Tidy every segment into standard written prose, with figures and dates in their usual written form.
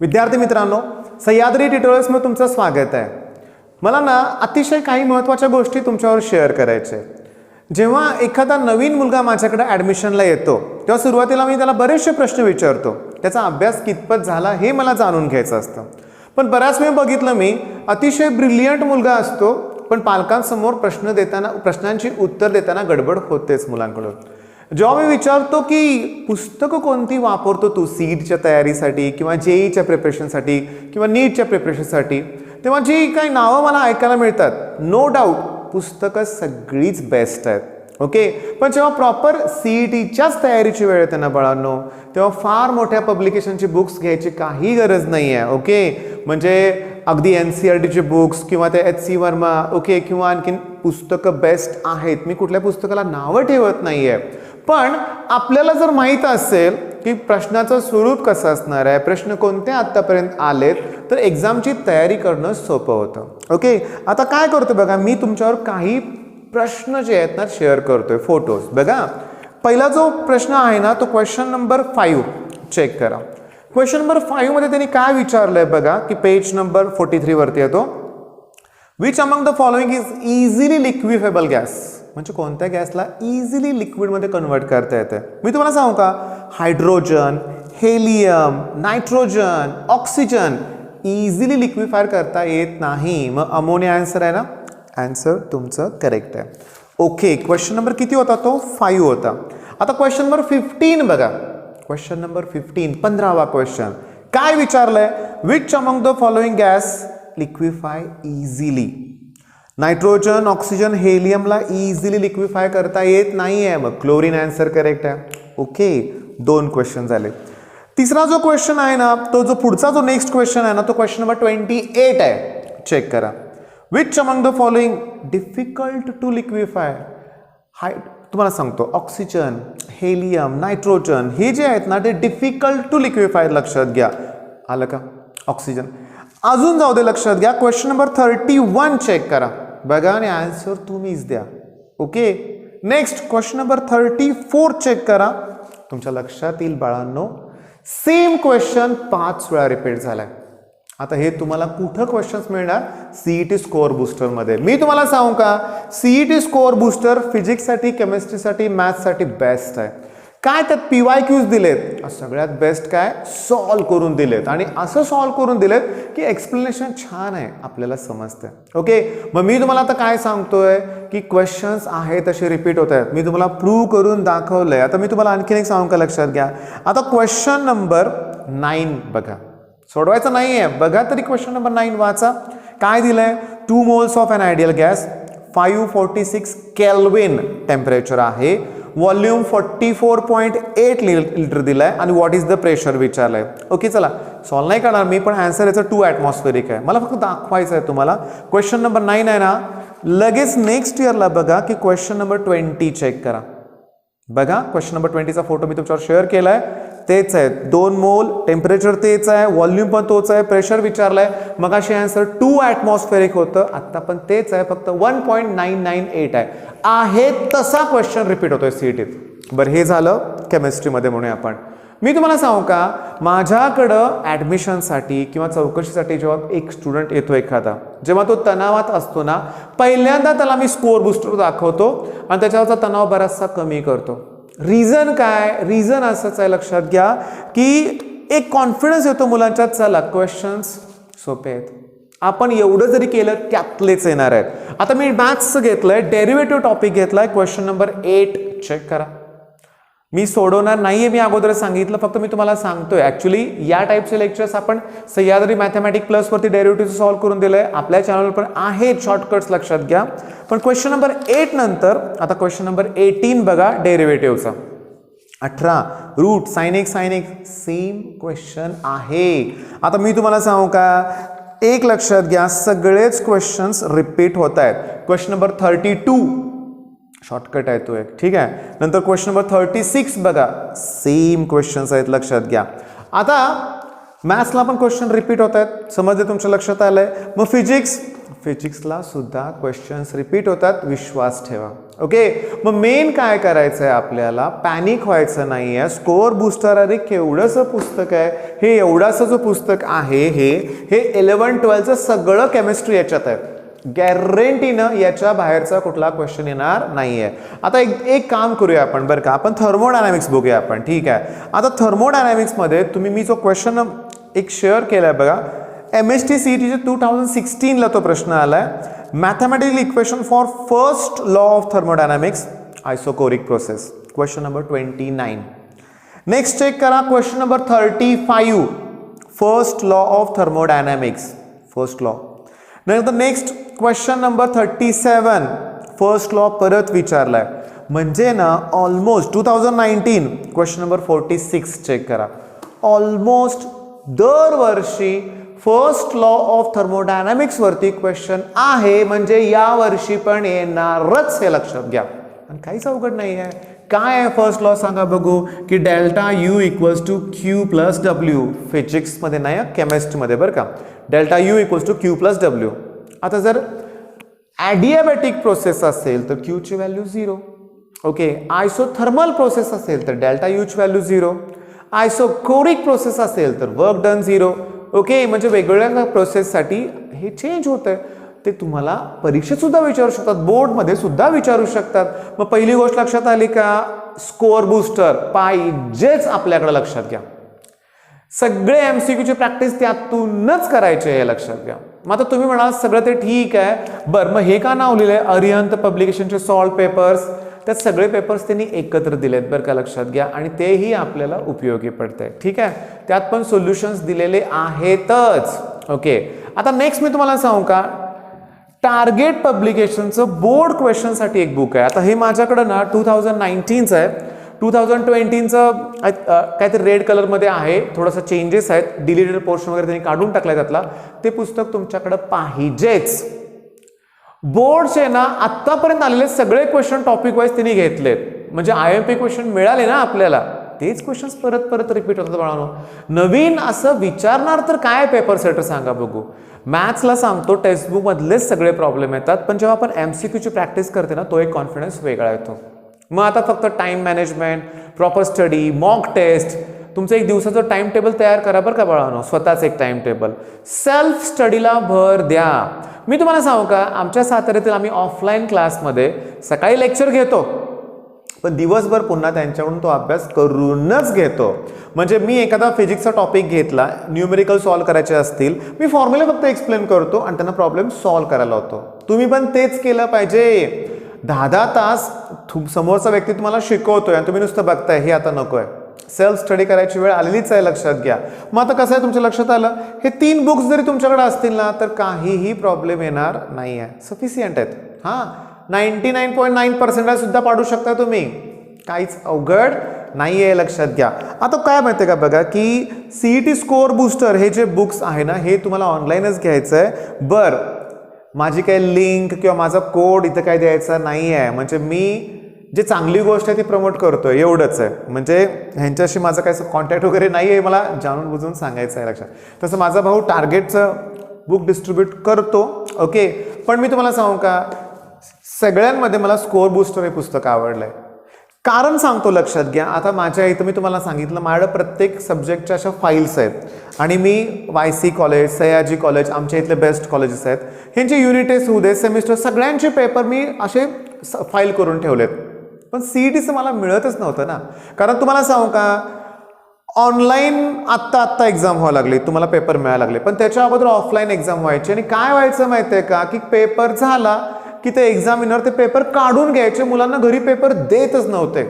विद्यार्थी मित्रांनो, सह्याद्री ट्युटोरियल्समध्ये तुमचं स्वागत आहे। मला ना अतिशय काही महत्त्वाच्या गोष्टी तुमच्यावर शेअर करायच्या आहेत। जेव्हा एखादा नवीन मुलगा माझ्याकडे ॲडमिशनला येतो तेव्हा सुरुवातीला मी त्याला बरेचसे प्रश्न विचारतो, त्याचा अभ्यास कितपत झाला हे मला जाणून घ्यायचं असतं। पण बऱ्याच वेळ बघितलं मी, अतिशय ब्रिलियंट मुलगा असतो पण पालकांसमोर प्रश्नांची उत्तर देताना गडबड होतेच मुलांकडून। जेव्हा मी विचारतो की पुस्तकं कोणती वापरतो तू सीईटीच्या तयारीसाठी किंवा जेईच्या प्रिपरेशनसाठी किंवा नीटच्या प्रिपरेशनसाठी, तेव्हा जी काही नावं मला ऐकायला मिळतात, नो डाऊट पुस्तकं सगळीच बेस्ट आहेत, ओके। पण जेव्हा प्रॉपर सीईटीच्याच तयारीची वेळ येते ना बाळांनो, तेव्हा फार मोठ्या पब्लिकेशनची बुक्स घ्यायची काही गरज नाही आहे, ओके। म्हणजे अगदी NCERTचे बुक्स किंवा ते HC वर्मा, ओके, किंवा आणखीन पुस्तकं बेस्ट आहेत। मी कुठल्या पुस्तकाला नावं ठेवत नाही आहे, पण आपल्याला जर माहीत असेल की प्रश्नाचं स्वरूप कसं असणार आहे, प्रश्न कोणते आत्तापर्यंत आलेत, तर एक्झामची तयारी करणं सोपं होतं, ओके। आता काय करतो बघा, मी तुमच्यावर काही प्रश्न जे आहेत ना शेअर करतोय, फोटोज बघा। पहिला जो प्रश्न आहे ना तो क्वेश्चन नंबर 5 चेक करा। क्वेश्चन नंबर 5 मध्ये त्यांनी काय विचारलंय बघा की पेज नंबर 43 वरती येतो, which among the following is easily liquefiable gas, म्हणजे कोणत्या गॅसला इझिली लिक्विडमध्ये कन्वर्ट करता येते। मी तुम्हाला सांगू का, hydrogen, helium, nitrogen, oxygen easily liquefier करता येत नाही। मग अमोनिया आन्सर आहे ना, आन्सर तुमचं करेक्ट आहे, ओके। क्वेश्चन नंबर किती होता तो 5 होता। आता क्वेश्चन नंबर 15 बघा, क्वेश्चन नंबर 15वा क्वेश्चन काय विचारलंय, which among the following gas liquefy easily. Nitrogen, oxygen, हेलियमला इझिली लिक्विफाय करता येत नाही आहे, मग क्लोरीन आन्सर करेक्ट आहे, ओके। 2 क्वेश्चन झाले। तिसरा जो क्वेश्चन आहे ना, तो जो पुढचा जो नेक्स्ट क्वेश्चन आहे ना, तो क्वेश्चन नंबर 28 आहे, चेक करा। Which among the following difficult to liquefy, तुम्हाला सांगतो ऑक्सिजन, हेलियम, नायट्रोजन हे जे आहेत ना ते डिफिकल्ट टू लिक्विफाय, लक्षात घ्या, आलं का ऑक्सिजन। अजून जाऊ दे, लक्षात घ्या, क्वेश्चन नंबर 31 चेक करा बघा आणि आन्सर तुम्हीच द्या, okay. Next question number 34 check करा, तुमच्या लक्षात येईल बाळांनो, सेम क्वेश्चन 5 वेळा रिपीट झालाय। आता हे तुम्हाला कुठं क्वेश्चन्स मिळणार, सीईटी स्कोअर बूस्टरमध्ये। मी तुम्हाला सांगू का, सीईटी स्कोअर बूस्टर फिजिक्ससाठी, केमिस्ट्रीसाठी, मॅथ्ससाठी बेस्ट आहे। काय त्यात PYQs दिलेत, सगळ्यात बेस्ट काय सॉल्व करून दिलेत, आणि असं सॉल्व करून दिलेत की एक्सप्लेनेशन छान आहे, आपल्याला समजतंय, ओके। मग मी तुम्हाला आता काय सांगतोय की क्वेश्चन्स आहेत तसे रिपीट होत आहेत, मी तुम्हाला प्रूव्ह करून दाखवलंय। आता मी तुम्हाला आणखीन एक सांगू का, लक्षात घ्या। आता क्वेश्चन नंबर 9 बघा, सोडवायचं नाहीये, बघा तरी क्वेश्चन नंबर 9 वाचा, काय दिलंय, 2 moles of an ideal gas, 546 kelvin temperature आहे, व्हॉल्यूम 44.8 लिटर दिलाय, आणि व्हॉट इज द प्रेशर विचारलंय, ओके। चला सॉल्व नाही करणार मी, पण आन्सर याचा 2 ॲटमॉस्फेरिक आहे, मला फक्त दाखवायचं आहे तुम्हाला। क्वेश्चन नंबर 9 आहे ना, लगेच नेक्स्ट इयरला बघा की क्वेश्चन नंबर 20 चेक करा बघा। क्वेश्चन नंबर 20चा फोटो मी तुमच्यावर शेअर केलाय, तेच आहे, 2 मोल, टेम्परेचर तेच आहे, व्हॉल्यूम पण तोच आहे, प्रेशर विचारलंय, मग अशी आन्सर 2 ॲटमॉस्फेरिक होतं, आता पण तेच आहे, फक्त 1.998 आहे तसा क्वेश्चन रिपीट होतोय सीईटीत। बरं, हे झालं केमिस्ट्रीमध्ये म्हणूया आपण। मी तुम्हाला सांगू का, माझ्याकडं ॲडमिशनसाठी किंवा चौकशीसाठी जेव्हा एक स्टुडंट येतो एखादा, जेव्हा तो तणावात असतो ना, पहिल्यांदा त्याला मी स्कोअर बूस्टर दाखवतो आणि त्याच्यावरचा तणाव बराचसा कमी करतो। रिझन काय, रिझन असंच आहे, लक्षात घ्या, की एक कॉन्फिडन्स येतो मुलांच्यात, चला क्वेश्चन्स सोपे आहेत, आपण एवढं जरी केलं त्यातलेच येणार आहेत। आता मी मॅथ्सचं घेतलंय, डेरिव्हेटिव्ह टॉपिक घेतलाय, क्वेश्चन नंबर 8 चेक करा। मी सोडवणार नाहीये, मी अगोदर सांगितलं, फक्त मी तुम्हाला सांगतोय। ऍक्च्युली या टाईपचे लेक्चर्स आपण सह्याद्री मॅथमॅटिक्स प्लस वरती डेरिव्हेटिव्ह सॉल्व्ह करून दिलंय, आपल्या चॅनलवर पण आहेत शॉर्टकट्स, लक्षात घ्या। पण क्वेश्चन नंबर 8 नंतर आता क्वेश्चन नंबर 18 बघा, डेरिव्हेटिव्हचा 18 root sine x same question आहे। आता मी तुम्हाला सांगू का, एक लक्षात घ्या, सगळेच क्वेश्चन्स रिपीट होत आहेत। क्वेश्चन नंबर 32 शॉर्टकट आहे तो एक, ठीक आहे। नंतर क्वेश्चन नंबर 36 बघा, सेम क्वेश्चन्स आहेत, लक्षात घ्या। आता मॅथ्सला पण क्वेश्चन रिपीट होत आहेत, समजले, तुमच्या लक्षात आलंय. मग फिजिक्सला सुद्धा क्वेश्चन्स रिपीट होतात, विश्वास ठेवा. ओके, मग मेन काय करायचं आहे आपल्याला, पॅनिक व्हायचं नाही आहे. स्कोअर बूस्टर अरे केवढंसं पुस्तक आहे हे, एवढंसं जो पुस्तक आहे हे 11-12चं सगळं केमिस्ट्री याच्यात आहे. गॅरंटीनं याच्या बाहेरचा कुठला क्वेश्चन येणार नाहीये. आता एक काम करूया आपण बरं का, आपण थर्मोडायनामिक्स बघूया आपण. ठीक आहे, आता थर्मोडायनामिक्समध्ये मी जो क्वेश्चन एक शेअर केलाय बघा, MHT-CET 2016ला तो प्रश्न आलाय. Mathematical equation for first law of thermodynamics isochoric process, question number 29. Next check करा question number 35, first law of thermodynamics, first law. Next question number 37, first law परत विचारलाय. म्हणजे ना ऑलमोस्ट 2019 क्वेश्चन नंबर 46 चेक करा. Almost दरवर्षी first law of thermodynamics वरती question आहे, म्हणजे या वर्षी पण येणारच, हे लक्षात घ्या. आणि काहीच अवघड नाही आहे. काय आहे फर्स्ट लॉ सांगा बघू, की delta U equals to Q plus W. फिजिक्समध्ये नाही, केमिस्ट्रीमध्ये बरं का. Delta U equals to Q plus W. आता जर ॲडियाबॅटिक प्रोसेस असेल तर क्यूची व्हॅल्यू 0. ओके, आयसोथर्मल प्रोसेस असेल तर डेल्टा यूची व्हॅल्यू 0. आयसोकोरिक प्रोसेस असेल तर वर्क डन 0. ओके, म्हणजे वेगवेगळ्या प्रोसेससाठी हे चेंज होतंय. ते तुम्हाला परीक्षेत सुद्धा विचारू शकतात, बोर्डमध्ये सुद्धा विचारू शकतात. मग पहिली गोष्ट लक्षात आली का, स्कोअर बूस्टर पाहिजेच आपल्याकडे, लक्षात घ्या. सगळे MCQची प्रॅक्टिस त्यातूनच करायचे, हे लक्षात घ्या. मग आता तुम्ही म्हणाल सगळं ते ठीक आहे, बरं मग हे का नाव लिहिलंय, अरिहंत पब्लिकेशनचे सॉल्व पेपर्स, त्यात सगळे पेपर्स त्यांनी एकत्र दिलेत बरं का, लक्षात घ्या. आणि तेही आपल्याला उपयोगी पडतंय. ठीक आहे, त्यात पण सोल्युशन्स दिलेले आहेतच. ओके, आता नेक्स्ट मी तुम्हाला सांगू का, टार्गेट पब्लिकेशनचं बोर्ड क्वेश्चनसाठी एक बुक आहे. आता हे माझ्याकडं ना 2019चं आहे. 2020चं काहीतरी रेड कलरमध्ये आहे, थोडंसं चेंजेस आहेत, डिलीटेड पोर्शन वगैरे त्यांनी काढून टाकलाय त्यातला. ते पुस्तक तुमच्याकडं पाहिजेच. बोर्डचे ना आत्तापर्यंत आलेले सगळे क्वेश्चन टॉपिक वाईज त्यांनी घेतलेत, म्हणजे IMP क्वेश्चन मिळाले ना आपल्याला, तेच क्वेश्चन्स परत परत रिपीट होतात बाळांनो. नवीन असं विचारणार तर काय पेपर सेटर सांगा बघू. मॅथ्सला सांगतो टेक्स्टबुक मधलेच सगळे प्रॉब्लेम येतात, पण जेव्हा आपण MCQची प्रॅक्टिस करते ना, तो एक कॉन्फिडन्स वेगळा येतो. मग आता फक्त time management, proper study, mock test, तुमचं एक दिवसाचं टाइम टेबल तयार करा बरं का बाळांनो, स्वतःच एक टाइम टेबल. सेल्फ स्टडीला भर द्या. मी तुम्हाला सांगू का, आमच्या साताऱ्यातील आम्ही ऑफलाईन क्लासमध्ये सकाळी लेक्चर घेतो, पण दिवसभर पुन्हा त्यांच्याकडून तो अभ्यास करूनच घेतो. म्हणजे मी एखादा फिजिक्सचा टॉपिक घेतला, न्यूमेरिकल सॉल्व करायचे असतील, मी फॉर्म्युला फक्त एक्सप्लेन करतो आणि त्यांना प्रॉब्लेम सॉल्व करायला होतो. तुम्ही पण तेच केलं पाहिजे. 10-10 तास समोरचा व्यक्ती तुम्हाला शिकवतोय आणि तुम्ही नुसतं बघताय, हे आता नकोय. सेल्फ स्टडी करायची वेळ आलेलीच आहे, लक्षात घ्या. मग आता कसं आहे, तुमच्या लक्षात आलं, हे 3 बुक्स जरी तुमच्याकडे असतील ना, तर काहीही प्रॉब्लेम येणार नाही आहे, सफिशियंट आहेत. हां, 99.9% सुद्धा पाडू शकता तुम्ही, काहीच अवघड नाही आहे, लक्षात घ्या. आता काय माहिती आहे का बघा, की CET स्कोअर बूस्टर हे जे बुक्स आहे ना, हे तुम्हाला ऑनलाईनच घ्यायचं आहे. बरं, माझी काही लिंक किंवा माझा कोड इथं काय द्यायचा नाही आहे, म्हणजे मी जे चांगली गोष्ट आहे ती प्रमोट करतोय, एवढंच आहे. म्हणजे ह्यांच्याशी माझं काय कॉन्टॅक्ट वगैरे नाही आहे, मला जाणून बुजून सांगायचं आहे, लक्षात. तसं माझा भाऊ टार्गेटचं बुक डिस्ट्रीब्यूट करतो. ओके, पण मी तुम्हाला सांगू का, सगळ्यांमध्ये मला स्कोअर बूस्टर हे पुस्तक आवडलंय. कारण सांगतो, लक्षात घ्या. आता माझ्या इथं मी तुम्हाला सांगितलं, माझ्याकडे प्रत्येक सब्जेक्टच्या अशा फाईल्स आहेत आणि मी YC कॉलेज, सह्याद्री कॉलेज, आमच्या इथले बेस्ट कॉलेजेस आहेत, ह्यांचे युनिट टेस्ट होऊ दे, सेमिस्टर, सगळ्यांचे पेपर मी असे फाईल करून ठेवलेत. पण CETचं मला मिळतच नव्हतं ना. कारण तुम्हाला सांगू का, ऑनलाईन आत्ता एक्झाम व्हायला लागली, तुम्हाला पेपर मिळायला लागले, पण त्याच्या अगोदर ऑफलाईन एक्झाम व्हायची. आणि काय व्हायचं माहिती आहे का, की पेपर झाला की ते एक्झामिनर ते पेपर काढून घ्यायचे, मुलांना घरी पेपर देतच नव्हते.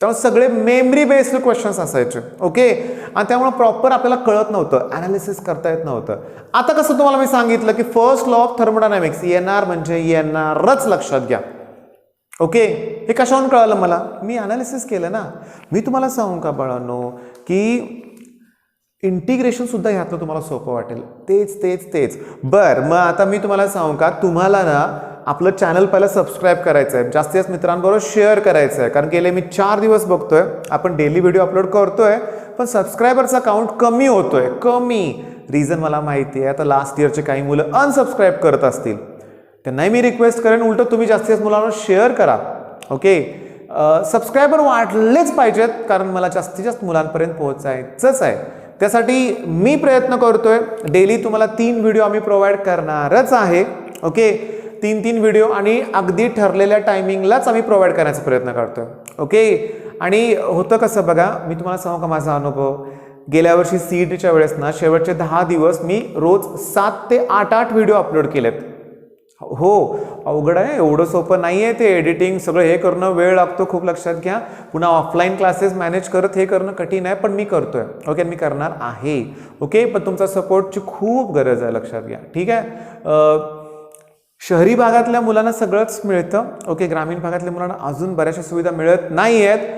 त्यामुळे सगळे मेमरी बेस्ड क्वेश्चन्स असायचे. ओके, आणि त्यामुळे प्रॉपर आपल्याला कळत नव्हतं, ॲनालिसिस करता येत नव्हतं. आता कसं तुम्हाला मी सांगितलं, की फर्स्ट लॉ ऑफ थर्मोडायनामिक्स येणार म्हणजे येणारच, लक्षात घ्या. ओके, हे कशावरून कळालं मला, मी ॲनालिसिस केलं ना. मी तुम्हाला सांगू का बाळांनो, की इंटिग्रेशन सुद्धा ह्यातलं तुम्हाला सोपं वाटेल. तेच. बरं, मग आता मी तुम्हाला सांगू का, तुम्हाला ना आपलं चॅनल पहिला सबस्क्राईब करायचं आहे, जास्तीत जास्त मित्रांबरोबर शेअर करायचं आहे. कारण गेले मी 4 दिवस बघतोय, आपण डेली व्हिडिओ अपलोड करतोय, पण सबस्क्रायबरचा काउंट कमी होतोय, कमी. रिझन मला माहिती आहे. आता लास्ट इयरचे काही मुलं अनसबस्क्राईब करत असतील, त्यांनाही मी रिक्वेस्ट करेन उलट तुम्ही जास्तीत जास्त मुलांना शेअर करा. ओके, सबस्क्रायबर वाढलेच पाहिजेत, कारण मला जास्तीत जास्त मुलांपर्यंत पोहोचायचंच आहे. त्यासाठी मी प्रयत्न करतोय. डेली तुम्हाला 3 व्हिडिओ आम्ही प्रोव्हाइड करणारच आहे. ओके, 3 व्हिडिओ आणि अगदी ठरलेल्या टायमिंगलाच आम्ही प्रोव्हाइड करण्याचा प्रयत्न करतोय. ओके, आणि होतं कसं बघा, मी तुम्हाला सांगू का माझा अनुभव. गेल्या वर्षी CETच्या वेळेस ना शेवटचे 10 दिवस मी रोज 7 ते 8 व्हिडिओ अपलोड केलेत. हो, अवघड आहे, एवढं सोपं नाही आहे ते. एडिटिंग सगळं हे करणं वेळ लागतो, खूप लक्षात घ्या. पुन्हा ऑफलाईन क्लासेस मॅनेज करत हे करणं कठीण आहे, पण मी करतोय. ओके, मी करणार आहे. ओके, पण तुमचा सपोर्टची खूप गरज आहे, लक्षात घ्या. ठीक आहे. शहरी भागातल्या मुलांना सगळंच मिळतं. ओके, ग्रामीण भागातल्या मुलांना अजून बऱ्याचशा सुविधा मिळत नाही आहेत.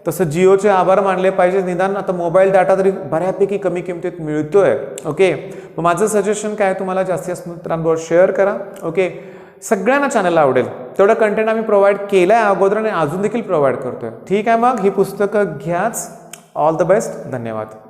तसं जिओचे आभार मानले पाहिजे. निदान आता मोबाईल डाटा तरी बऱ्यापैकी कमी किमतीत मिळतोय. ओके, मग माझं सजेशन काय, तुम्हाला जास्तीत जास्त मित्रांबरोबर शेअर करा. ओके, सगळ्यांना चॅनलला आवडेल तेवढं कंटेंट आम्ही प्रोव्हाइड केलं आहे अगोदर आणि अजून देखील प्रोव्हाइड करतोय. ठीक आहे, मग ही पुस्तकं घ्याच. All the best. धन्यवाद.